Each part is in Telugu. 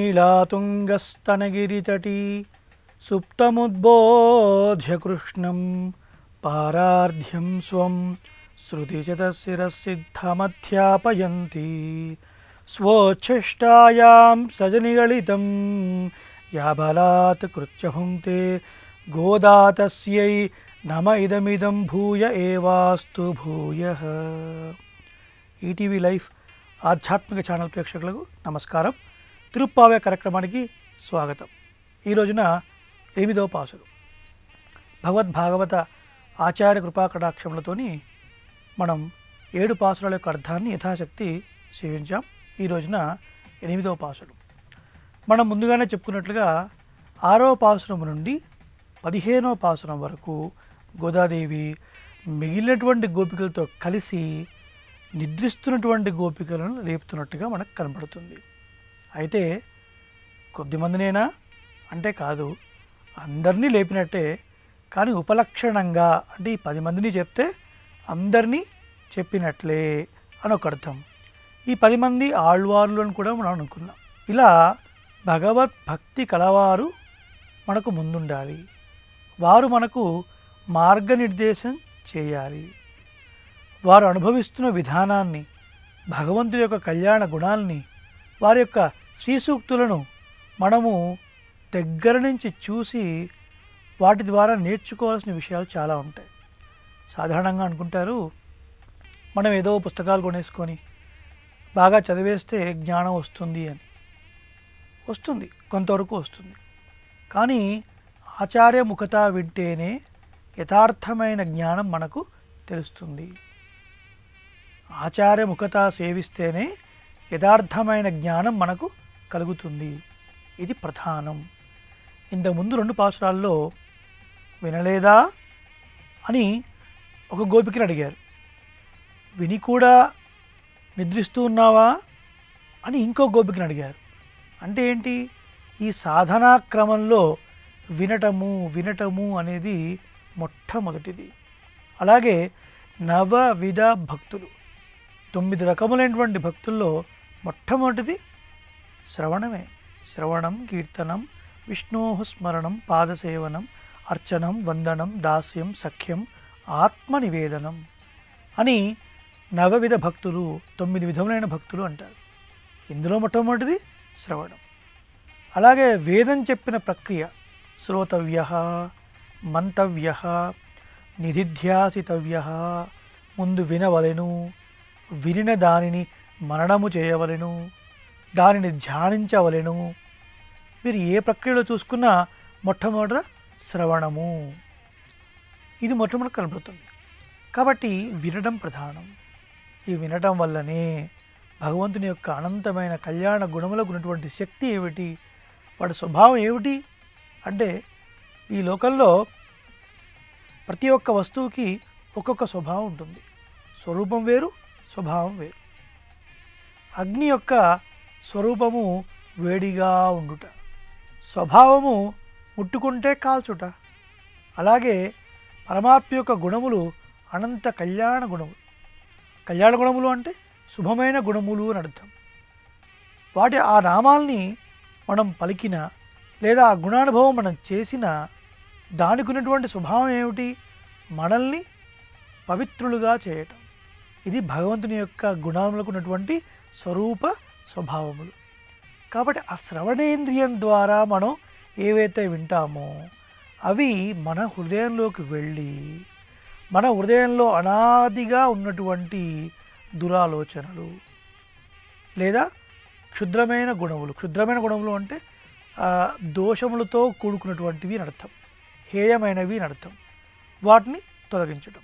नीलातुङ्गस्तनगिरितटी सुप्तमुद्बोध्य कृष्णं पारार्ध्यं स्वं श्रुतिशतशिरसिद्धमध्यापयन्ती स्वोच्छिष्टायां सजनिगलितं या बलात् कृत्य भुङ्क्ते गोदा तस्यै नम इदमिदं भूय एवास्तु भूयः। ఈటీవీ లైఫ్ ఆధ్యాత్మిక ఛానల్ ప్రేక్షకులకు నమస్కారం. తిరుప్పావే కార్యక్రమానికి స్వాగతం. ఈ రోజున 8వ పాసులు భగవద్భాగవత ఆచార్య కృపాకటాక్షములతోని మనం 7 పాసుల యొక్క అర్థాన్ని యథాశక్తి సేవించాం. ఈ రోజున 8వ పాసులు. మనం ముందుగానే చెప్పుకున్నట్లుగా 6వ పాసురం నుండి 15వ పాసురం వరకు గోదాదేవి మిగిలినటువంటి గోపికలతో కలిసి నిద్రిస్తున్నటువంటి గోపికలను లేపుతున్నట్టుగా మనకు కనబడుతుంది. అయితే కొద్దిమందినేనా అంటే కాదు, అందరినీ లేపినట్టే. కానీ ఉపలక్షణంగా అంటే ఈ 10 మందిని చెప్తే అందరినీ చెప్పినట్లే అని ఒక అర్థం. ఈ 10 మంది ఆళ్వార్లు అని కూడా మనం అనుకున్నాం. ఇలా భగవద్భక్తి కలవారు మనకు ముందుండాలి, వారు మనకు మార్గనిర్దేశం చేయాలి. వారు అనుభవిస్తున్న విధానాన్ని, భగవంతుడి యొక్క కళ్యాణ గుణాలని, వారి యొక్క శ్రీసూక్తులను మనము దగ్గర నుంచి చూసి వాటి ద్వారా నేర్చుకోవాల్సిన విషయాలు చాలా ఉంటాయి. సాధారణంగా అనుకుంటారు మనం ఏదో పుస్తకాలు కొనేసుకొని బాగా చదివేస్తే జ్ఞానం వస్తుంది అని. వస్తుంది, కొంతవరకు వస్తుంది. కానీ ఆచార్య ముఖత వింటేనే యథార్థమైన జ్ఞానం మనకు తెలుస్తుంది. ఆచార్య ముఖత సేవిస్తేనే యథార్థమైన జ్ఞానం మనకు కలుగుతుంది. ఇది ప్రధానం. ఇంతకుముందు 2 పాసురాల్లో వినలేదా అని ఒక గోపికని అడిగారు. విని కూడా నిద్రిస్తూ ఉన్నావా అని ఇంకో గోపికని అడిగారు. అంటే ఏంటి? ఈ సాధనా క్రమంలో వినటము అనేది మొట్టమొదటిది. అలాగే నవవిధ భక్తులు, 9 రకములైనటువంటి భక్తుల్లో మొట్టమొదటిది శ్రవణమే. శ్రవణం, కీర్తనం, విష్ణోః స్మరణం, పాదసేవనం, అర్చనం, వందనం, దాస్యం, సఖ్యం, ఆత్మనివేదనం అని నవవిధ భక్తులు, 9 విధములైన భక్తులు అంటారు. ఇందులో మొట్టమొదటిది శ్రవణం. అలాగే వేదం చెప్పిన ప్రక్రియ శ్రోతవ్య, మంతవ్య, నిధిధ్యాసితవ్య, ముందు వినవలెను, వినిన దానిని మననము చేయవలెను, దానిని ధ్యానించవలెను. మీరు ఏ ప్రక్రియలో చూసుకున్నా మొట్టమొదట శ్రవణము, ఇది మొట్టమొదటి కనబడుతుంది. కాబట్టి వినడం ప్రధానం. ఈ వినటం వల్లనే భగవంతుని యొక్క అనంతమైన కళ్యాణ గుణములకు ఉన్నటువంటి శక్తి ఏమిటి, వాడి స్వభావం ఏమిటి అంటే, ఈ లోకంలో ప్రతి ఒక్క వస్తువుకి ఒక్కొక్క స్వభావం ఉంటుంది. స్వరూపం వేరు, స్వభావం వేరు. అగ్ని యొక్క స్వరూపము వేడిగా ఉండుట, స్వభావము ముట్టుకుంటే కాల్చుట. అలాగే పరమాత్మ యొక్క గుణములు అనంత కళ్యాణ గుణములు. కళ్యాణ గుణములు అంటే శుభమైన గుణములు అని అర్థం. వాటి ఆ నామాల్ని మనం పలికిన లేదా ఆ గుణానుభవం మనం చేసిన దానికి ఉన్నటువంటి స్వభావం ఏమిటి? మనల్ని పవిత్రులుగా చేయటం. ఇది భగవంతుని యొక్క గుణములకు ఉన్నటువంటి స్వరూప స్వభావములు. కాబట్టి ఆ శ్రవణేంద్రియం ద్వారా మనం ఏవైతే వింటామో అవి మన హృదయంలోకి వెళ్ళి మన హృదయంలో అనాదిగా ఉన్నటువంటి దురాలోచనలు లేదా క్షుద్రమైన గుణములు, క్షుద్రమైన గుణములు అంటే దోషములతో కూడుకున్నటువంటివి అని అర్థం, హేయమైనవి అని అర్థం, వాటిని తొలగించడం.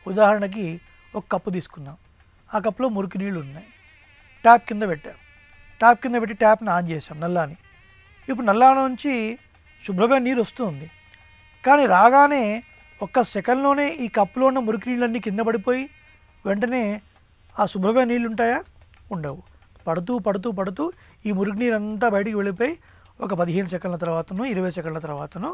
ఉదాహరణకి ఒక కప్పు తీసుకున్నాం, ఆ కప్పులో మురికి నీళ్ళు ఉన్నాయి, ట్యాప్ కింద పెట్టాం, ట్యాప్ కింద పెట్టి ట్యాప్ని ఆన్ చేసాం నల్లాని. ఇప్పుడు నల్లా నుంచి శుభ్రమైన నీరు వస్తుంది. కానీ రాగానే ఒక్క సెకండ్లోనే ఈ కప్పులో ఉన్న మురికి నీళ్ళన్నీ కింద పడిపోయి వెంటనే ఆ శుభ్రమైన నీళ్ళు ఉంటాయా? ఉండవు. పడుతూ పడుతూ పడుతూ ఈ మురికి నీరు అంతా బయటికి వెళ్ళిపోయి ఒక 15 సెకండ్ల తర్వాతనో 20 సెకండ్ల తర్వాతనో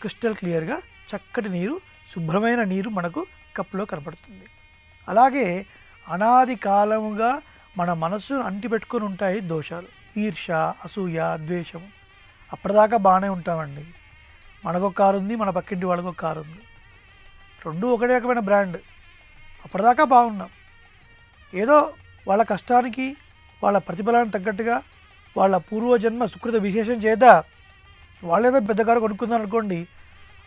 క్రిస్టల్ క్లియర్గా చక్కటి నీరు, శుభ్రమైన నీరు మనకు కప్పులో కనపడుతుంది. అలాగే అనాది కాలముగా మన మనస్సును అంటిపెట్టుకొని ఉంటాయి దోషాలు. ఈర్ష, అసూయ, ద్వేషం. అప్పటిదాకా బాగానే ఉంటామండి. మనకొక కారు ఉంది, మన పక్కింటి వాళ్ళకి ఒక కారు ఉంది, రెండు ఒకటే రకమైన బ్రాండ్. అప్పటిదాకా బాగున్నాం. ఏదో వాళ్ళ కష్టానికి, వాళ్ళ ప్రతిఫలానికి తగ్గట్టుగా, వాళ్ళ పూర్వజన్మ సుకృత విశేషం చేత వాళ్ళేదో పెద్ద కారు కొనుక్కుందాం అనుకోండి,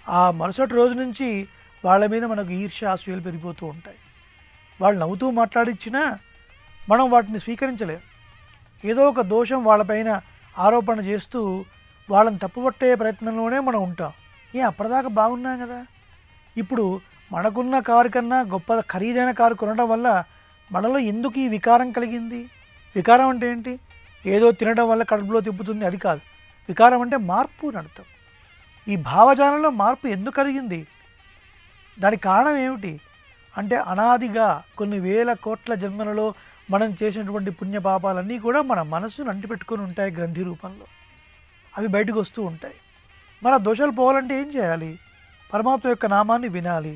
ఆ మరుసటి రోజు నుంచి వాళ్ళ మీద మనకు ఈర్ష్య, అసూయలు పెరిగిపోతూ ఉంటాయి. వాళ్ళు నవ్వుతూ మాట్లాడిచ్చినా మనం వాటిని స్వీకరించలేం. ఏదో ఒక దోషం వాళ్ళపైన ఆరోపణ చేస్తూ వాళ్ళని తప్పుపట్టే ప్రయత్నంలోనే మనం ఉంటాం. అప్పటిదాకా బాగున్నాం కదా. ఇప్పుడు మనకున్న కారు కన్నా గొప్ప ఖరీదైన కారు కొనడం వల్ల మనలో ఎందుకు ఈ వికారం కలిగింది? వికారం అంటే ఏంటి? ఏదో తినడం వల్ల కడుపులో తిప్పుతుంది, అది కాదు. వికారం అంటే మార్పు అని అర్థం. ఈ భావజాలంలో మార్పు ఎందుకు కలిగింది? దానికి కారణం ఏమిటి అంటే, అనాదిగా కొన్ని వేల కోట్ల జన్మలలో మనం చేసినటువంటి పుణ్యపాపాలన్నీ కూడా మన మనస్సును అంటిపెట్టుకొని ఉంటాయి గ్రంథి రూపంలో. అవి బయటకు వస్తూ ఉంటాయి. మన దోషాలు పోవాలంటే ఏం చేయాలి? పరమాత్మ యొక్క నామాన్ని వినాలి,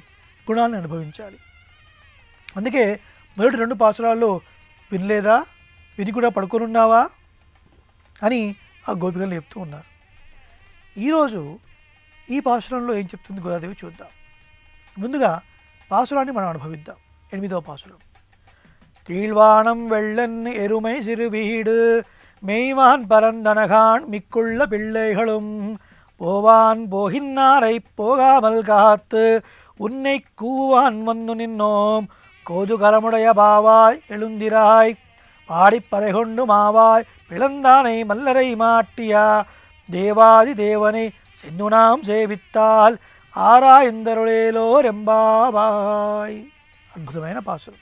గుణాలను అనుభవించాలి. అందుకే మొదటి 2 పాసురాల్లో వినలేదా, విని కూడా పడుకొనున్నావా అని ఆ గోపికలు చెప్తూ ఉన్నారు. ఈరోజు ఈ పాసురంలో ఏం చెప్తుంది గోదాదేవి చూద్దాం. ముందుగా పాసురాన్ని మనం అనుభవిద్దాం. 8వ పాసురం. கீழ்வானம் வெள்ளன் எருமை சிறு வீடு மெய்வான் பரந்தனகான் மிக்குள்ள பிள்ளைகளும் போவான் போகின்னாரை போகாமல் காத்து உன்னை கூவான் வந்து நின்னோம் கோதுகலமுடைய பாவாய் எழுந்திராய் பாடிப்பறை கொண்டு மாவாய் பிளந்தானை மல்லரை மாட்டியா தேவாதி தேவனை சென்னுனாம் సేవిత్తాల్ ఆరాయందరులేలో రెంబాబాయ్. అద్భుతమైన పాసురం.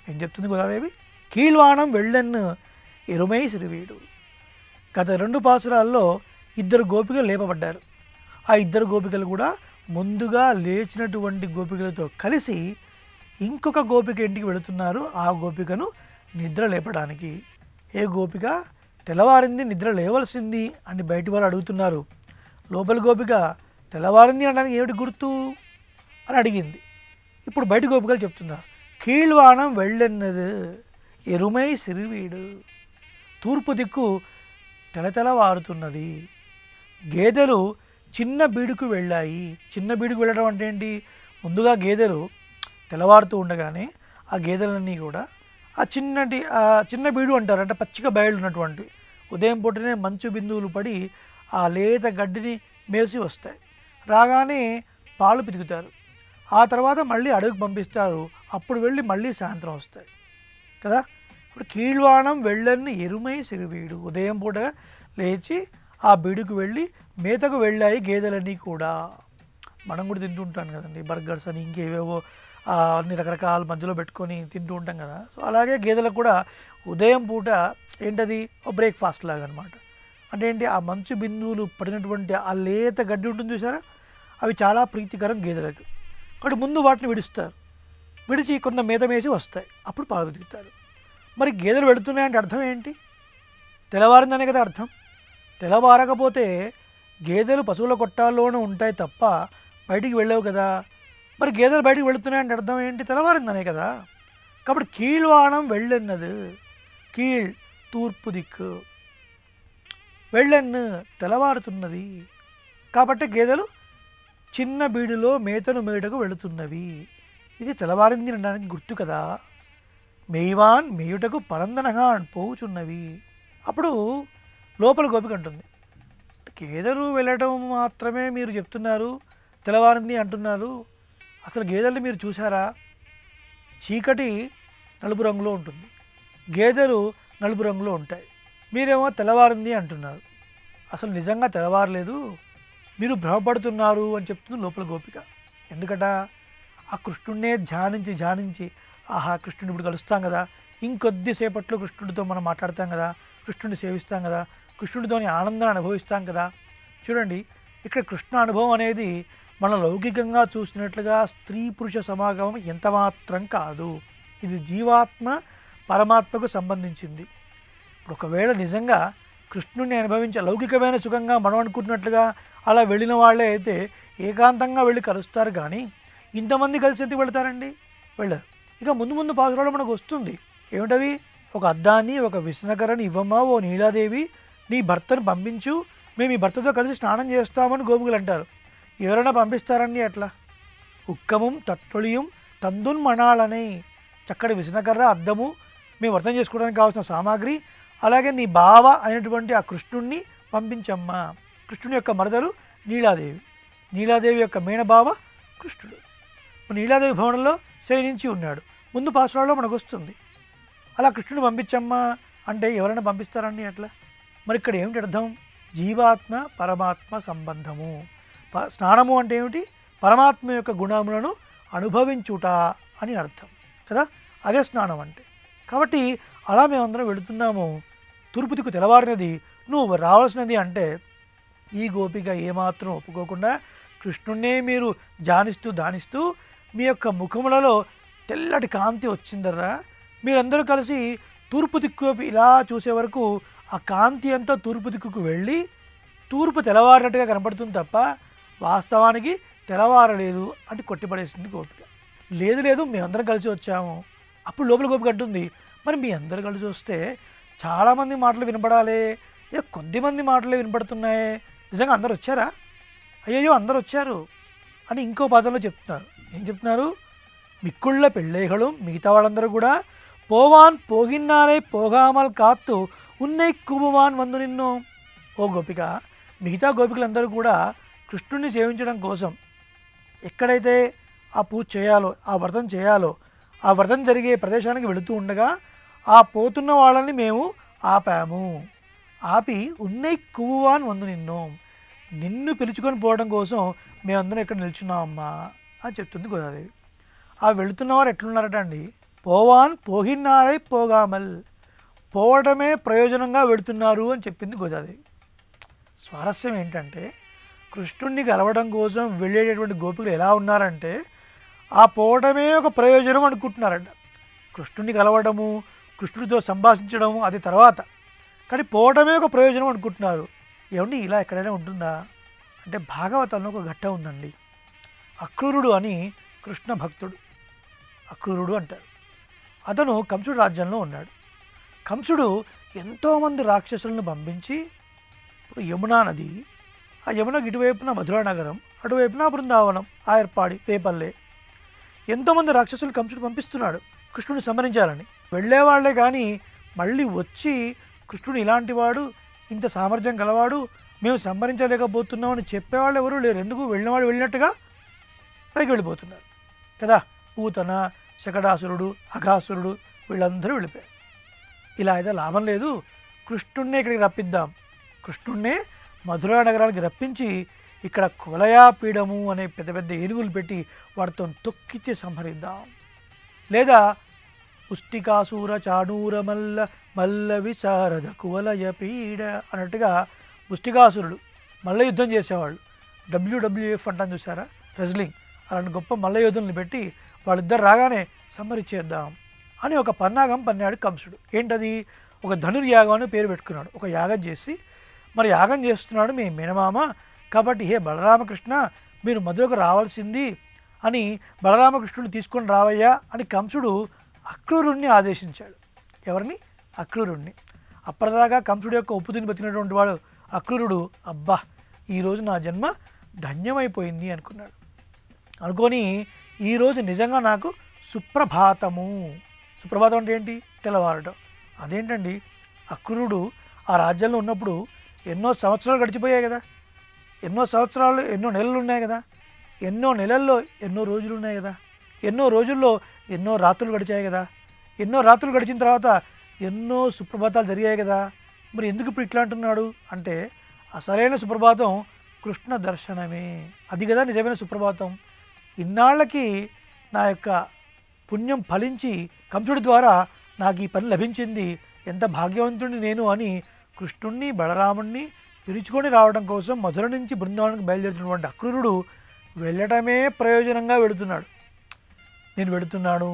ఏం చెప్తుంది గోదాదేవి? కీళ్వాణం వెళ్ళెన్ను ఎరుమై సిరివీడు. గత 2 పాసురాల్లో 2 గోపికలు లేపబడ్డారు. ఆ 2 గోపికలు కూడా ముందుగా లేచినటువంటి గోపికలతో కలిసి ఇంకొక గోపిక ఇంటికి వెళుతున్నారు. ఆ గోపికను నిద్ర లేపడానికి. ఏ గోపిక? తెల్లవారింది, నిద్ర లేవలసింది అని బయటి వాళ్ళు అడుగుతున్నారు. లోపలి గోపిక తెల్లవారింది అనడానికి ఏమిటి గుర్తు అని అడిగింది. ఇప్పుడు బయట గోపికలు చెప్తున్నారు, కీళ్వాణం వెళ్ళెన్నది ఎరుమై సిరివీడు. తూర్పు దిక్కు తెలతెలవారుతున్నది. గేదెలు చిన్న బీడుకు వెళ్ళాయి. చిన్న బీడుకు వెళ్ళడం అంటే ఏంటి? ముందుగా గేదెలు తెల్లవారుతూ ఉండగానే ఆ గేదెలన్నీ కూడా ఆ చిన్న బీడు అంటారు, అంటే పచ్చిక బయలు ఉన్నటువంటి, ఉదయం పూటనే మంచు బిందువులు పడి ఆ లేత గడ్డిని మేసి వస్తాయి. రాగానే పాలు పితుకుతారు. ఆ తర్వాత మళ్ళీ అడవికి పంపిస్తారు. అప్పుడు వెళ్ళి మళ్ళీ సాయంత్రం వస్తాయి కదా. ఇప్పుడు కీళ్వాణం వెళ్ళని ఎరుమై సిరివీడు. ఉదయం పూట లేచి ఆ బీడుకు వెళ్ళి మేతకు వెళ్ళాయి గేదెలన్నీ కూడా. మనం కూడా తింటూ ఉంటాం కదండి, బర్గర్స్ అని ఇంకేవేవో అన్ని రకరకాల మధ్యలో పెట్టుకొని తింటూ ఉంటాం కదా. సో అలాగే గేదెలకు కూడా ఉదయం పూట ఏంటది, బ్రేక్ఫాస్ట్ లాగా అనమాట. అంటే ఏంటి, ఆ మంచు బిందువులు పడినటువంటి ఆ లేత గడ్డి ఉంటుంది చూసారా, అవి చాలా ప్రీతికరం గేదెలకు. కాబట్టి ముందు వాటిని విడుస్తారు. విడిచి కొంత మేత వేసి వస్తాయి. అప్పుడు పాలు వెతుకుతారు. మరి గేదెలు వెళుతున్నాయంటే అర్థం ఏంటి? తెల్లవారిందనే కదా అర్థం. తెల్లవారకపోతే గేదెలు పశువుల కొట్టాల్లోనే ఉంటాయి తప్ప బయటికి వెళ్ళవు కదా. మరి గేదెలు బయటికి వెళుతున్నాయంటే అర్థం ఏంటి? తెల్లవారిందనే కదా. కాబట్టి కీళ్వాణం వెళ్ళెన్నది. కీళ్ తూర్పు దిక్కు, వెళ్ళెన్ను తెల్లవారుతున్నది. కాబట్టి గేదెలు చిన్న బీడులో మేతను మేటకు వెళుతున్నవి. ఇది తెల్లవారింది అనడానికి గుర్తు కదా. మేయివాన్ మేయుటకు పరందనగాన్ పోవుచున్నవి. అప్పుడు లోపల గోపిక అంటుంది, గేదెలు వెళ్ళటం మాత్రమే మీరు చెప్తున్నారు, తెల్లవారింది అంటున్నారు. అసలు గేదెల్ని మీరు చూసారా? చీకటి నలుపు రంగులో ఉంటుంది, గేదెలు నలుపు రంగులో ఉంటాయి. మీరేమో తెల్లవారింది అంటున్నారు. అసలు నిజంగా తెల్లవారలేదు, మీరు భ్రమపడుతున్నారు అని చెప్తుంది లోపల గోపిక. ఎందుకట? ఆ కృష్ణుడినే ధ్యానించి ఆహా కృష్ణుడిని ఇప్పుడు కలుస్తాం కదా, ఇంకొద్దిసేపట్లో కృష్ణుడితో మనం మాట్లాడతాం కదా, కృష్ణుడిని సేవిస్తాం కదా, కృష్ణుడితోని ఆనందాన్ని అనుభవిస్తాం కదా. చూడండి, ఇక్కడ కృష్ణ అనుభవం అనేది మనం లౌకికంగా చూసినట్లుగా స్త్రీ పురుష సమాగమం ఎంత మాత్రం కాదు. ఇది జీవాత్మ పరమాత్మకు సంబంధించింది. ఇప్పుడు ఒకవేళ నిజంగా కృష్ణుడిని అనుభవించే లౌకికమైన సుఖంగా మనం అనుకుంటున్నట్లుగా అలా వెళ్ళిన వాళ్ళే అయితే ఏకాంతంగా వెళ్ళి కలుస్తారు. కానీ ఇంతమంది కలిసి ఎందుకు వెళ్తారండి? వెళ్ళారు. ఇక ముందు పాసురాలు మనకు వస్తుంది. ఏమిటవి? ఒక అద్దాన్ని ఒక విసనకరని ఇవ్వమ్మా ఓ నీలాదేవి, నీ భర్తను పంపించు, మేము ఈ భర్తతో కలిసి స్నానం చేస్తామని గోపికలు అంటారు. ఎవరైనా పంపిస్తారండి అట్లా? ఉక్కమం తట్టొళియం తందున్ మణాలని, చక్కటి విసనకర్ర అద్దము, మేము వ్రతం చేసుకోవడానికి కావాల్సిన సామాగ్రి, అలాగే నీ బావ అయినటువంటి ఆ కృష్ణుణ్ణి పంపించమ్మా. కృష్ణుని యొక్క మరదలు నీలాదేవి, నీలాదేవి యొక్క మేనబావ కృష్ణుడు. నీలాదేవి భవనంలో శయనించి ఉన్నాడు. ముందు పాసురాల్లో మనకు వస్తుంది. అలా కృష్ణుని పంపించమ్మా అంటే ఎవరైనా పంపిస్తారండి అట్లా? మరి ఇక్కడ ఏమిటి అర్థం? జీవాత్మ పరమాత్మ సంబంధము. స్నానము అంటే ఏమిటి? పరమాత్మ యొక్క గుణములను అనుభవించుట అని అర్థం కదా, అదే స్నానం అంటే. కాబట్టి అలా మేమందరం వెళుతున్నాము. తూర్పు దిక్కు తెల్లవారినది, నువ్వు రావాల్సినది అంటే ఈ గోపిక ఏమాత్రం ఒప్పుకోకుండా కృష్ణున్నే మీరు ధ్యానిస్తూ మీ యొక్క ముఖములలో తెల్లటి కాంతి వచ్చిందర్రా. మీరందరూ కలిసి తూర్పు దిక్కు ఇలా చూసే వరకు ఆ కాంతి అంతా తూర్పు దిక్కుకు వెళ్ళి తూర్పు తెల్లవారినట్టుగా కనపడుతుంది తప్ప వాస్తవానికి తెల్లవారలేదు అని కొట్టిపడేసింది గోపిక. లేదు మేమందరం కలిసి వచ్చాము. అప్పుడు లోపల గోపిక అంటుంది, మరి మీ అందరు కలిసి వస్తే చాలామంది మాటలు వినపడాలి, కొద్దిమంది మాటలే వినపడుతున్నాయి, నిజంగా అందరు వచ్చారా? అయ్యయ్యో అందరు వచ్చారు అని ఇంకో పదంలో చెప్తున్నారు. ఏం చెప్తున్నారు? మిక్కుళ్ళ పెళ్ళైகளும் మిగతా వాళ్ళందరూ కూడా పోవాన్ పోగిన్నారే పోగామల్ కాత్తు ఉన్నై కుబువాన్ వందు నిన్ను. ఓ గోపిక, మిగతా గోపికలందరూ కూడా కృష్ణుడిని సేవించడం కోసం ఎక్కడైతే ఆ పూజ చేయాలో, ఆ వ్రతం చేయాలో, ఆ వ్రతం జరిగే ప్రదేశానికి వెళుతూ ఉండగా ఆ పోతున్న వాళ్ళని మేము ఆపాము. ఆపి ఉన్నై కుబువాన్ వందు నిన్ను పిలుచుకొని పోవడం కోసం మేమందరం ఇక్కడ నిల్చున్నామమ్మా అని చెప్తుంది గోదాదేవి. ఆ వెళుతున్నవారు ఎట్లున్నారట అండి? పోవాన్ పోగిన్నారై పోగామల్, పోవడమే ప్రయోజనంగా వెళుతున్నారు అని చెప్పింది గోదాదేవి. స్వారస్యం ఏంటంటే కృష్ణుడిని కలవడం కోసం వెళ్ళేటటువంటి గోపికలు ఎలా ఉన్నారంటే ఆ పోవడమే ఒక ప్రయోజనం అనుకుంటున్నారట. కృష్ణుడిని కలవడము, కృష్ణుడితో సంభాషించడము అది తర్వాత, కానీ పోవడమే ఒక ప్రయోజనం అనుకుంటున్నారు. ఏమండి ఇలా ఎక్కడైనా ఉంటుందా అంటే భాగవతంలో ఒక ఘట్టం ఉందండి. అక్రూరుడు అని కృష్ణ భక్తుడు, అక్రూరుడు అంటారు. అతను కంసుడు రాజ్యంలో ఉన్నాడు. కంసుడు ఎంతోమంది రాక్షసులను పంపించి, ఇప్పుడు యమునా నది, ఆ యమునకు ఇటువైపున మధురా నగరం, అటువైపున బృందావనం, ఆయర్పాడి, రేపల్లె, ఎంతోమంది రాక్షసులు కంసుడు పంపిస్తున్నాడు కృష్ణుడిని సంహరించాలని. వెళ్ళేవాళ్లే కానీ మళ్ళీ వచ్చి కృష్ణుడు ఇలాంటి వాడు, ఇంత సామర్థ్యం గలవాడు, మేము సంహరించలేకపోతున్నామని చెప్పేవాళ్ళు ఎవరూ లేరు. ఎందుకు? వెళ్ళినవాడు వెళ్ళినట్టుగా పైకి వెళ్ళిపోతున్నారు కదా. పూతన, శకటాసురుడు, అఘాసురుడు వీళ్ళందరూ వెళ్ళిపోయారు. ఇలా అయితే లాభం లేదు, కృష్ణుడినే ఇక్కడికి రప్పిద్దాం, కృష్ణుడినే మధురా నగరానికి రప్పించి ఇక్కడ కులయాపీడము అనే పెద్ద పెద్ద ఏనుగులు పెట్టి వాటితో తొక్కిచ్చి సంహరిద్దాం. లేదా పుష్టికాసూర చాణూర మల్ల మల్ల విశారద కువలయపీడ అన్నట్టుగా పుష్టికాసురుడు మల్ల యుద్ధం చేసేవాళ్ళు, WWF అంటాను చూసారా, రెజ్లింగ్, అలాంటి గొప్ప మల్ల యోధుల్ని పెట్టి వాళ్ళిద్దరు రాగానే సంహరించేద్దాం అని ఒక పన్నాగం పన్నాడు కంసుడు. ఏంటది? ఒక ధనుర్యాగం అని పేరు పెట్టుకున్నాడు. ఒక యాగం చేసి, మరి యాగం చేస్తున్నాడు మీ మేనమామ, కాబట్టి హే బలరామకృష్ణ మీరు మధురకు రావాల్సింది అని బలరామకృష్ణుని తీసుకొని రావయ్యా అని కంసుడు అక్రూరుణ్ణి ఆదేశించాడు. ఎవరిని? అక్రూరుణ్ణి. అప్పటిదాకా కంసుడు యొక్క ఉప్పు తిని బతికినటువంటి వాడు అక్రూరుడు, అబ్బా ఈరోజు నా జన్మ ధన్యమైపోయింది అనుకున్నాడు. అనుకొని ఈరోజు నిజంగా నాకు సుప్రభాతము. సుప్రభాతం అంటే ఏంటి? తెల్లవారటం. అదేంటండి? అక్రూరుడు ఆ రాజ్యంలో ఉన్నప్పుడు ఎన్నో సంవత్సరాలు గడిచిపోయాయి కదా, ఎన్నో సంవత్సరాలు, ఎన్నో నెలలు ఉన్నాయి కదా, ఎన్నో నెలల్లో ఎన్నో రోజులు ఉన్నాయి కదా, ఎన్నో రోజుల్లో ఎన్నో రాత్రులు గడిచాయి కదా, ఎన్నో రాత్రులు గడిచిన తర్వాత ఎన్నో సుప్రభాతాలు జరిగాయి కదా. మరి ఎందుకు ఇప్పుడు ఇట్లా అంటున్నాడు అంటే అసలైన సుప్రభాతం కృష్ణ దర్శనమే. అది కదా నిజమైన సుప్రభాతం. ఇన్నాళ్ళకి నా యొక్క పుణ్యం ఫలించి కంసుడి ద్వారా నాకు ఈ పని లభించింది, ఎంత భాగ్యవంతుడిని నేను అని కృష్ణుణ్ణి బలరాముణ్ణి పిలుచుకొని రావడం కోసం మధుర నుంచి బృందావనానికి బయలుదేరుతున్నటువంటి అక్రూరుడు వెళ్ళటమే ప్రయోజనంగా వెళుతున్నాడు. నేను వెళుతున్నాను,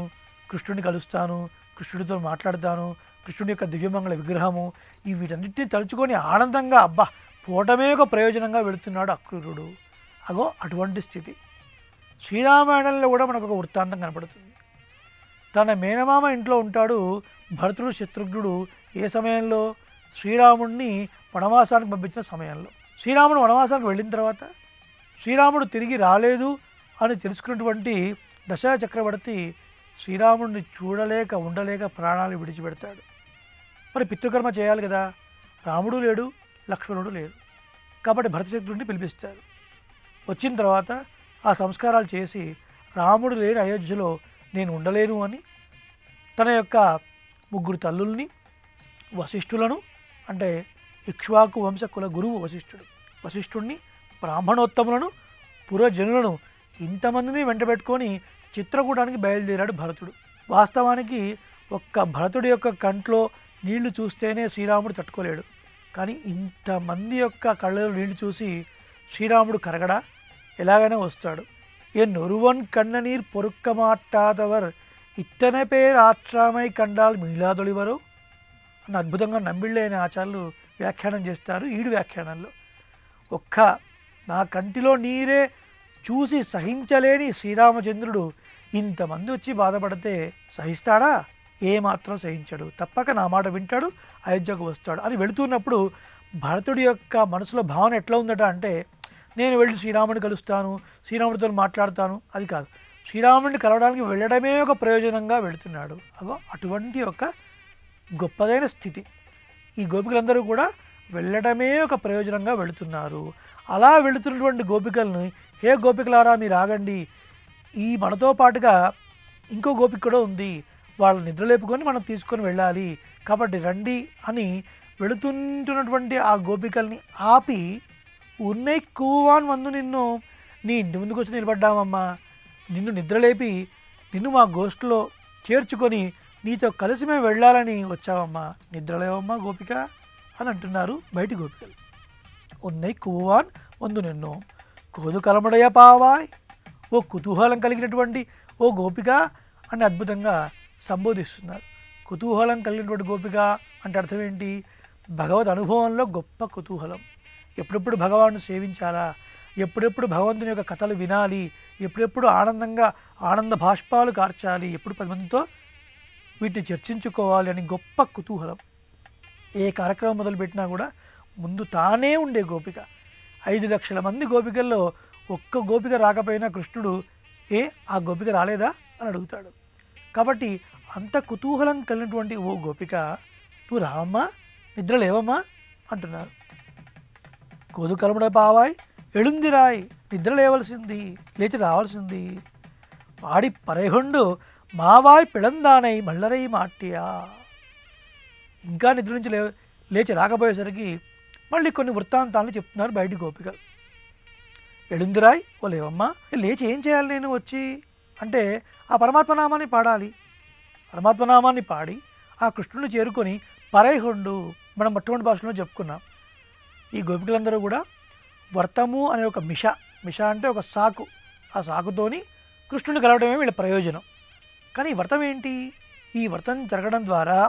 కృష్ణుడిని కలుస్తాను, కృష్ణుడితో మాట్లాడతాను, కృష్ణుడి యొక్క దివ్యమంగళ విగ్రహము, ఈ వీటన్నిటిని తలుచుకొని ఆనందంగా అబ్బా పోవటమే ఒక ప్రయోజనంగా వెళుతున్నాడు అక్రూరుడు. అగో అటువంటి స్థితి శ్రీరామాయణంలో కూడా మనకు ఒక వృత్తాంతం కనపడుతుంది. తన మేనమామ ఇంట్లో ఉంటాడు భరతుడు శత్రుఘ్నుడు ఏ సమయంలో? శ్రీరాముడిని వనవాసానికి పంపించిన సమయంలో. శ్రీరాముడు వనవాసానికి వెళ్ళిన తర్వాత శ్రీరాముడు తిరిగి రాలేదు అని తెలుసుకున్నటువంటి దశరథ చక్రవర్తి శ్రీరాముడిని చూడలేక ఉండలేక ప్రాణాలు విడిచిపెడతాడు. మరి పితృకర్మ చేయాలి కదా. రాముడు లేడు, లక్ష్మణుడు లేడు, కాబట్టి భరతశత్రుడిని పిలిపిస్తారు. వచ్చిన తర్వాత ఆ సంస్కారాలు చేసి రాముడు లేని అయోధ్యలో నేను ఉండలేను అని తన యొక్క 3 తల్లుల్ని, వశిష్ఠులను, అంటే ఇక్ష్వాకు వంశ కుల గురువు వశిష్ఠుడిని, బ్రాహ్మణోత్తములను, పురజనులను ఇంతమందిని వెంటబెట్టుకొని చిత్రకూటానికి బయలుదేరాడు భరతుడు. వాస్తవానికి ఒక్క భరతుడి యొక్క కంట్లో నీళ్లు చూస్తేనే శ్రీరాముడు తట్టుకోలేడు. కానీ ఇంతమంది యొక్క కళ్ళలో నీళ్లు చూసి శ్రీరాముడు కరగడా? ఎలాగైనా వస్తాడు. నొరువన్ కన్ననీర్ పొరుక్క మాట్టాదవర్ ఇత్తన పేరు ఆశ్రామై కండాల్ మీలాదొలివరు అని అద్భుతంగా నంబిళ్ళే అనే ఆచార్యులు వ్యాఖ్యానం చేస్తారు. ఈడు వ్యాఖ్యానంలో ఒక్క నా కంటిలో నీరే చూసి సహించలేని శ్రీరామచంద్రుడు ఇంతమంది వచ్చి బాధపడితే సహిస్తాడా? ఏమాత్రం సహించడు. తప్పక నా మాట వింటాడు, అయోధ్యకు వస్తాడు అని వెళుతున్నప్పుడు భరతుడి యొక్క మనసులో భావన ఎట్లా ఉందట అంటే, నేను వెళ్ళి శ్రీరాముడిని కలుస్తాను, శ్రీరాముడితో మాట్లాడతాను, అది కాదు. శ్రీరాముడిని కలవడానికి వెళ్ళడమే ఒక ప్రయోజనంగా వెళుతున్నాడు. అగో అటువంటి ఒక గొప్పదైన స్థితి. ఈ గోపికలందరూ కూడా వెళ్ళడమే ఒక ప్రయోజనంగా వెళుతున్నారు. అలా వెళుతున్నటువంటి గోపికలను, హే గోపికలారా మీరు ఆగండి, ఈ మనతో పాటుగా ఇంకో గోపిక కూడా ఉంది, వాళ్ళ నిద్రలేపుకొని మనం తీసుకొని వెళ్ళాలి, కాబట్టి రండి అని వెళుతుంటున్నటువంటి ఆ గోపికల్ని ఆపి, ఉన్నై కూవాన్ వందు నిన్ను నీ ఇంటి ముందుకు వచ్చి నిలబడ్డామమ్మా, నిన్ను నిద్రలేపి నిన్ను మా గోష్ఠిలో చేర్చుకొని నీతో కలిసి మేము వెళ్ళాలని వచ్చావమ్మా, నిద్రలేవమ్మా గోపిక అని అంటున్నారు బయటి గోపికలు. ఉన్నై కూవాన్ వందు నిన్ను కోదు కలమడయ పావాయ్, ఓ కుతూహలం కలిగినటువంటి ఓ గోపిక అని అద్భుతంగా సంబోధిస్తున్నారు. కుతూహలం కలిగినటువంటి గోపిక అంటే అర్థం ఏంటి? భగవద్ అనుభవంలో గొప్ప కుతూహలం. ఎప్పుడెప్పుడు భగవాను సేవించాలా, ఎప్పుడెప్పుడు భగవంతుని యొక్క కథలు వినాలి, ఎప్పుడెప్పుడు ఆనందంగా ఆనంద భాష్పాలు కార్చాలి, ఎప్పుడు 10 మందితో వీటిని చర్చించుకోవాలి అని గొప్ప కుతూహలం. ఏ కార్యక్రమం మొదలుపెట్టినా కూడా ముందు తానే ఉండే గోపిక. 5 లక్షల మంది గోపికల్లో ఒక్క గోపిక రాకపోయినా కృష్ణుడు ఆ గోపిక రాలేదా అని అడుగుతాడు. కాబట్టి అంత కుతూహలం కలిగినటువంటి ఓ గోపిక, నువ్వు రావమ్మా, నిద్ర లేవమ్మా అంటున్నారు. కోదు కలముడ పావాయ్ ఎళుందిరాయ్, నిద్ర లేవలసింది, లేచి రావాల్సింది. పాడి పరేహొండు మావాయ్ పిళందానై మళ్ళరై మాట్టియా. ఇంకా నిద్ర నుంచి లేచి రాకపోయేసరికి మళ్ళీ కొన్ని వృత్తాంతాలను చెప్తున్నారు బయటి గోపికలు. ఎళుందిరాయ్, ఓ లేవమ్మా, లేచి ఏం చేయాలి నేను వచ్చి అంటే ఆ పరమాత్మనామాన్ని పాడాలి. పరమాత్మనామాన్ని పాడి ఆ కృష్ణుని చేరుకొని పరైహొండు, మనం మొట్టమొదటి భాషలో చెప్పుకున్నాం. ఈ గోపికలందరూ కూడా వ్రతము అనే ఒక మిష అంటే ఒక సాకు, ఆ సాకుతోని కృష్ణుని కలవడమే వీళ్ళ ప్రయోజనం. కానీ ఈ వ్రతం ఏంటి? ఈ వ్రతం జరగడం ద్వారా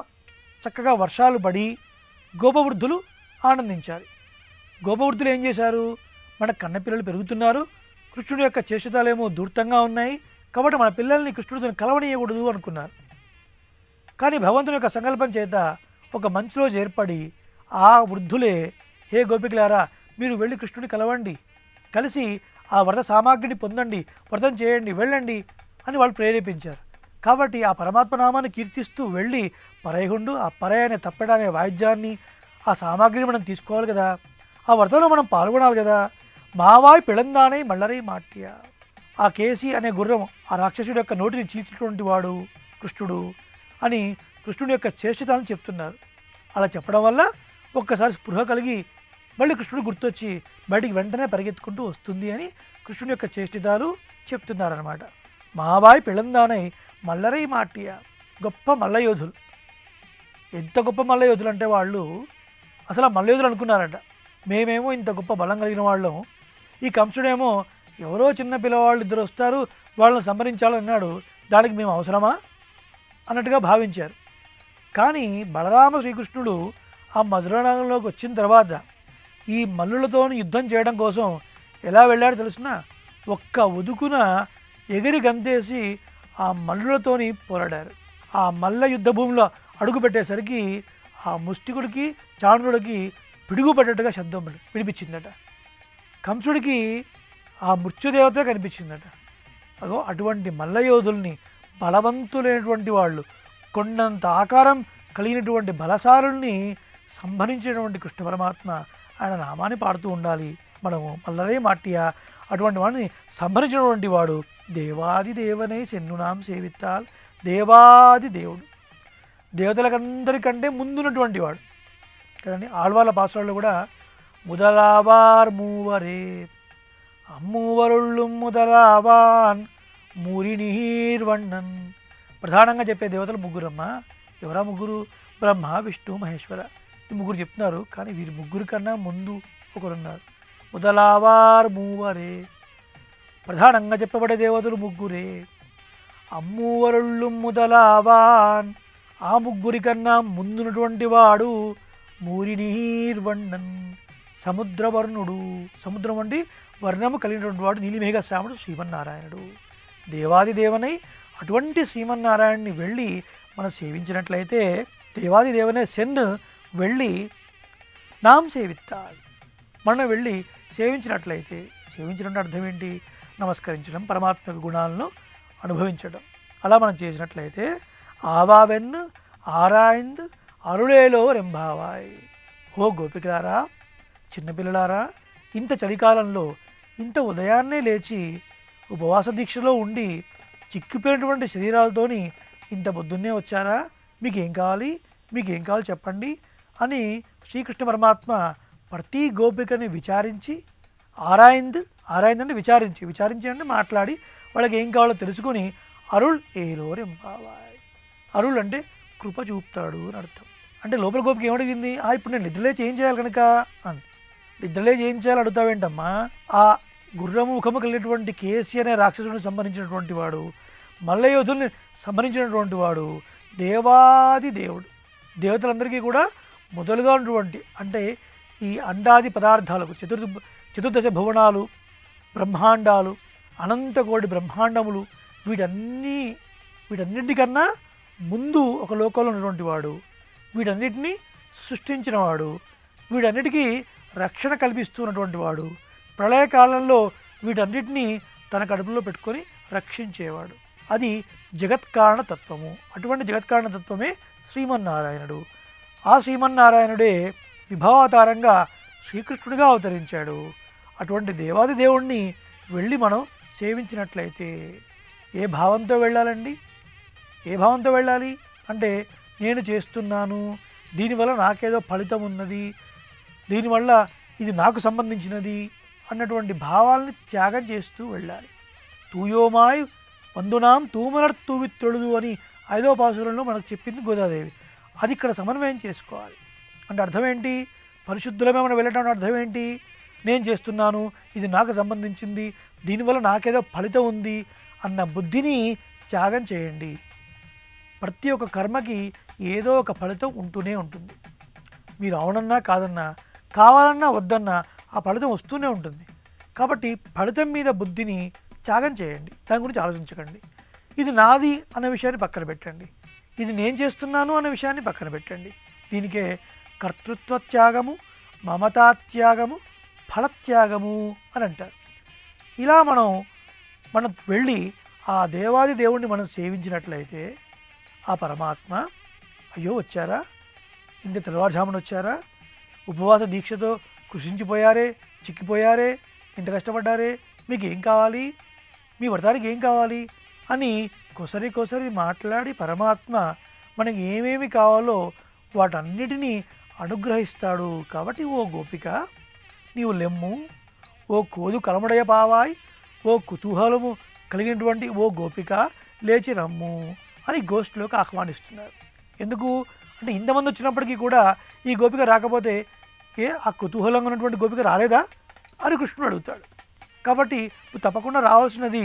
చక్కగా వర్షాలు పడి గోపవృద్ధులు ఆనందించారు. గోపవృద్ధులు ఏం చేశారు? మన కన్నపిల్లలు పెరుగుతున్నారు, కృష్ణుడి యొక్క చేష్టతాలేమో దూర్తంగా ఉన్నాయి, కాబట్టి మన పిల్లల్ని కృష్ణుడితో కలవనీయకూడదు అనుకున్నారు. కానీ భగవంతుని యొక్క సంకల్పం చేత ఒక మంచి రోజు ఏర్పడి ఆ వృద్ధులే, హే గోపికలారా మీరు వెళ్ళి కృష్ణుడిని కలవండి, కలిసి ఆ వ్రత సామాగ్రిని పొందండి, వ్రతం చేయండి, వెళ్ళండి అని వాళ్ళు ప్రేరేపించారు. కాబట్టి ఆ పరమాత్మనామాన్ని కీర్తిస్తూ వెళ్ళి పరైహుండు, ఆ పరై అనే తప్పెడ అనే వాయిద్యాన్ని, ఆ సామాగ్రిని మనం తీసుకోవాలి కదా, ఆ వ్రతంలో మనం పాల్గొనాలి కదా. మావాయ్ పిళందానై మళ్ళరై మాట్య, ఆ కేసి అనే గుర్రం ఆ రాక్షసుడి యొక్క నోటిని చీల్చినటువంటి వాడు కృష్ణుడు అని కృష్ణుడి యొక్క చేష్టతలను చెప్తున్నారు. అలా చెప్పడం వల్ల ఒక్కసారి స్పృహ కలిగి మళ్ళీ కృష్ణుడు గుర్తొచ్చి బయటికి వెంటనే పరిగెత్తుకుంటూ వస్తుంది అని కృష్ణుడి యొక్క చేష్టితాలు చెప్తున్నారనమాట. మావాయ్ పిళందానై మల్లరై మాట్య, గొప్ప మల్లయోధులు. ఎంత గొప్ప మల్లయోధులు అంటే వాళ్ళు అసలు ఆ మల్లయోధులు అనుకున్నారట, మేమేమో ఇంత గొప్ప బలం కలిగిన వాళ్ళం, ఈ కంసుడేమో ఎవరో చిన్న పిల్లవాళ్ళు 2 వస్తారు వాళ్ళని సంహరించాలన్నాడు, దానికి మేము అవసరమా అన్నట్టుగా భావించారు. కానీ బలరామ శ్రీకృష్ణుడు ఆ మధురానగరంలోకి వచ్చిన తర్వాత ఈ మల్లులతో యుద్ధం చేయడం కోసం ఎలా వెళ్ళాడో తెలుసునా? ఒక్క ఉదుకున ఎగిరి గంతేసి ఆ మల్లులతోని పోరాడారు. ఆ మల్ల యుద్ధ భూమిలో అడుగు పెట్టేసరికి ఆ ముష్టికుడికి చాణుడికి పిడుగుపడ్డట్టుగా శబ్దం వినిపించిందట. కంసుడికి ఆ మృత్యుదేవత కనిపించిందట. అగో అటువంటి మల్లయోధుల్ని, బలవంతులైనటువంటి వాళ్ళు, కొండంత ఆకారం కలిగినటువంటి బలశాలుల్ని సంహరించినటువంటి కృష్ణ పరమాత్మ ఆయన నామాన్ని పాడుతూ ఉండాలి మనము. మల్లరే మాట్టియా అటువంటి వాడిని సంహరించినటువంటి వాడు దేవాది దేవనై సెన్నునాం సేవిత్తాల్. దేవాది దేవుడు, దేవతలకందరికంటే ముందున్నటువంటి వాడు కదండి. ఆళ్వార్ల పాసురాల్లో కూడా ముదలావార్ మూవరే అమ్మూవరుళ్ళు ముదలావాన్ మూరినీర్వణన్. ప్రధానంగా చెప్పే దేవతలు ముగ్గురమ్మ. ఎవరా ముగ్గురు? బ్రహ్మ, విష్ణు, మహేశ్వర. ఈ ముగ్గురు చెప్తున్నారు. కానీ వీరి ముగ్గురు కన్నా ముందు ఒకరున్నారు. ముదలావార్ మూవరే, ప్రధానంగా చెప్పబడే దేవతలు ముగ్గురే. అమ్మూవరుళ్ళు ముదలావాన్, ఆ ముగ్గురి కన్నా ముందున్నటువంటి వాడు మూరినీర్వణన్, సముద్రవర్ణుడు. సముద్రం వంటి వర్ణము కలిగినటువంటి వాడు నీలిమేఘ శ్యాముడు శ్రీమన్నారాయణుడు. దేవాది దేవనై అటువంటి శ్రీమన్నారాయణని వెళ్ళి మనం సేవించినట్లయితే, దేవాది దేవనే సెన్ వెళ్ళి నాం సేవిత్తాల్, మనం వెళ్ళి సేవించినట్లయితే, సేవించడం అర్థం ఏంటి? నమస్కరించడం, పరమాత్మ గుణాలను అనుభవించడం. అలా మనం చేసినట్లయితే ఆవావెన్ ఆరాయింద్ అరుళేలో రెంబావాయ్. ఓ గోపికలారా, చిన్నపిల్లలారా, ఇంత చలికాలంలో ఇంత ఉదయాన్నే లేచి ఉపవాస దీక్షలో ఉండి చిక్కిపోయినటువంటి శరీరాలతోని ఇంత పొద్దున్నే వచ్చారా? మీకేం కావాలి, మీకేం కావాలి చెప్పండి అని శ్రీకృష్ణ పరమాత్మ ప్రతి గోపికని విచారించి, ఆరాయింద్ అంటే విచారించి అంటే మాట్లాడి వాళ్ళకి ఏం కావాలో తెలుసుకొని అరుళ్ ఏలో రెంబావాయ్. అరుళ్ అంటే కృప చూపుతాడు అని అర్థం. అంటే లోపల గోపిక ఏమడిగింది? ఇప్పుడు నేను నిద్రలేచి ఏం చేయాలి కనుక అని. నిద్రలేచి ఏం చేయాలి అడుగుతావేంటమ్మా? ఆ గుర్రముఖము కలిగినటువంటి కేసి అనే రాక్షసుడిని సంహరించినటువంటి వాడు, మల్లయోధుల్ని సంహరించినటువంటి వాడు దేవాది దేవుడు. దేవతలందరికీ కూడా మొదలుగా ఉన్నటువంటి, అంటే ఈ అండాది పదార్థాలకు చతుర్దశ భువనాలు, బ్రహ్మాండాలు, అనంతకోటి బ్రహ్మాండములు, వీటన్నిటికన్నా ముందు ఒక లోకంలో ఉన్నటువంటి వాడు, వీటన్నిటినీ సృష్టించినవాడు, వీటన్నిటికీ రక్షణ కల్పిస్తున్నటువంటి వాడు, ప్రళయకాలంలో వీటన్నిటినీ తన కడుపులో పెట్టుకొని రక్షించేవాడు. అది జగత్కారణ తత్వము. అటువంటి జగత్కారణ తత్వమే శ్రీమన్నారాయణుడు. ఆ శ్రీమన్నారాయణుడే విభవావతారంగా శ్రీకృష్ణుడిగా అవతరించాడు. అటువంటి దేవాది దేవుణ్ణి వెళ్ళి మనం సేవించినట్లయితే ఏ భావంతో వెళ్ళాలండి? ఏ భావంతో వెళ్ళాలి అంటే, నేను చేస్తున్నాను, దీనివల్ల నాకేదో ఫలితం ఉన్నది, దీనివల్ల ఇది నాకు సంబంధించినది అన్నటువంటి భావాల్ని త్యాగం చేస్తూ వెళ్ళాలి. తూయోమాయ్ వందునాం తూమలర్ తూవిత్తొడుదు అని 5వ పాసురంలో మనకు చెప్పింది గోదాదేవి. అది ఇక్కడ సమన్వయం చేసుకోవాలి. అంటే అర్థం ఏంటి? పరిశుద్ధులమే మనం వెళ్ళటం అర్థం ఏంటి? నేను చేస్తున్నాను, ఇది నాకు సంబంధించింది, దీనివల్ల నాకేదో ఫలితం ఉంది అన్న బుద్ధిని త్యాగం చేయండి. ప్రతి ఒక్క కర్మకి ఏదో ఒక ఫలితం ఉంటూనే ఉంటుంది. మీరు అవునన్నా కాదన్నా, కావాలన్నా వద్దన్నా ఆ ఫలితం వస్తూనే ఉంటుంది. కాబట్టి ఫలితం మీద బుద్ధిని త్యాగం చేయండి. దాని గురించి ఆలోచించకండి. ఇది నాది అనే విషయాన్ని పక్కన పెట్టండి, ఇది నేను చేస్తున్నాను అనే విషయాన్ని పక్కన పెట్టండి. దీనికే కర్తృత్వ త్యాగము, మమతాత్యాగము, ఫలత్యాగము అని అంటారు. ఇలా మనం వెళ్ళి ఆ దేవాది దేవుణ్ణి మనం సేవించినట్లయితే ఆ పరమాత్మ, అయ్యో వచ్చారా, ఇంత తెల్లవారుజామున వచ్చారా, ఉపవాస దీక్షతో కృషించిపోయారే, చిక్కిపోయారే, ఇంత కష్టపడ్డారే, మీకు ఏం కావాలి, మీ వ్రతానికి ఏం కావాలి అని కొసరి మాట్లాడి పరమాత్మ మనకి ఏమేమి కావాలో వాటన్నిటినీ అనుగ్రహిస్తాడు. కాబట్టి ఓ గోపిక నీవు లెమ్ము, ఓ కోదు కలముడయ పావాయ్, ఓ కుతూహలము కలిగినటువంటి ఓ గోపిక లేచి రమ్ము అని గోష్ఠిలోకి ఆహ్వానిస్తున్నారు. ఎందుకు అంటే, ఇంతమంది వచ్చినప్పటికీ కూడా ఈ గోపిక రాకపోతే ఆ కుతూహలంగా ఉన్నటువంటి గోపిక రాలేదా అని కృష్ణుడు అడుగుతాడు. కాబట్టి నువ్వు తప్పకుండా రావాల్సినది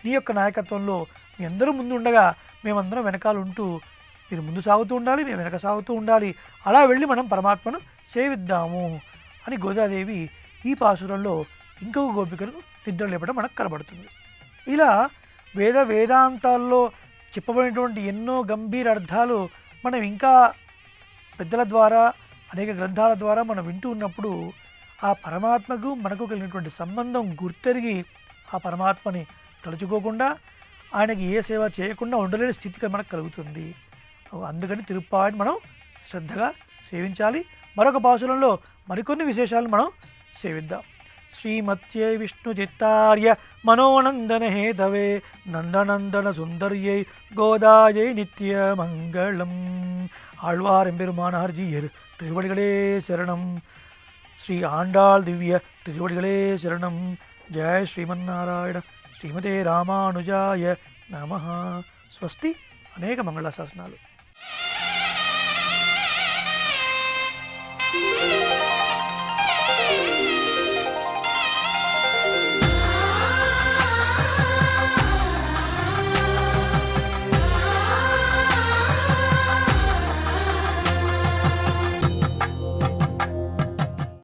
నీ యొక్క నాయకత్వంలో. మీ అందరూ ముందు ఉండగా మేమందరం వెనకాల ఉంటూ, మీరు ముందు సాగుతూ ఉండాలి, మేము వెనక సాగుతూ ఉండాలి, అలా వెళ్ళి మనం పరమాత్మను సేవిద్దాము అని గోదాదేవి ఈ పాసురంలో ఇంకొక గోపికను నిద్ర లేపడం మనకు కనబడుతుంది. ఇలా వేదాంతాల్లో చెప్పబడినటువంటి ఎన్నో గంభీర అర్థాలు మనం ఇంకా పెద్దల ద్వారా అనేక గ్రంథాల ద్వారా మనం వింటూ ఉన్నప్పుడు ఆ పరమాత్మకు మనకు కలిగినటువంటి సంబంధం గుర్తెరిగి ఆ పరమాత్మని తలుచుకోకుండా ఆయనకి ఏ సేవ చేయకుండా ఉండలేని స్థితి మనకు కలుగుతుంది. అందుకని తిరుప్పావని మనం శ్రద్ధగా సేవించాలి. మరొక పాసురంలో మరికొన్ని విశేషాలను మనం సేవిద్దాం. శ్రీమత్యై విష్ణు చిత్తార్య మనోనందన హేతవే నందనందన సుందర్యై గోదాయై నిత్య మంగళం. ఆళ్వార్ ఎంబెరుమానార్ జీయர் திருவடிகளே சரணம். ஸ்ரீ ஆண்டாள் திவ்ய திருவடிகளே சரணம். జయ శ్రీమన్నారాయణ. శ్రీమతే రామానుజాయ నమః. స్వస్తి. అనేక మంగళాశాసనాలు.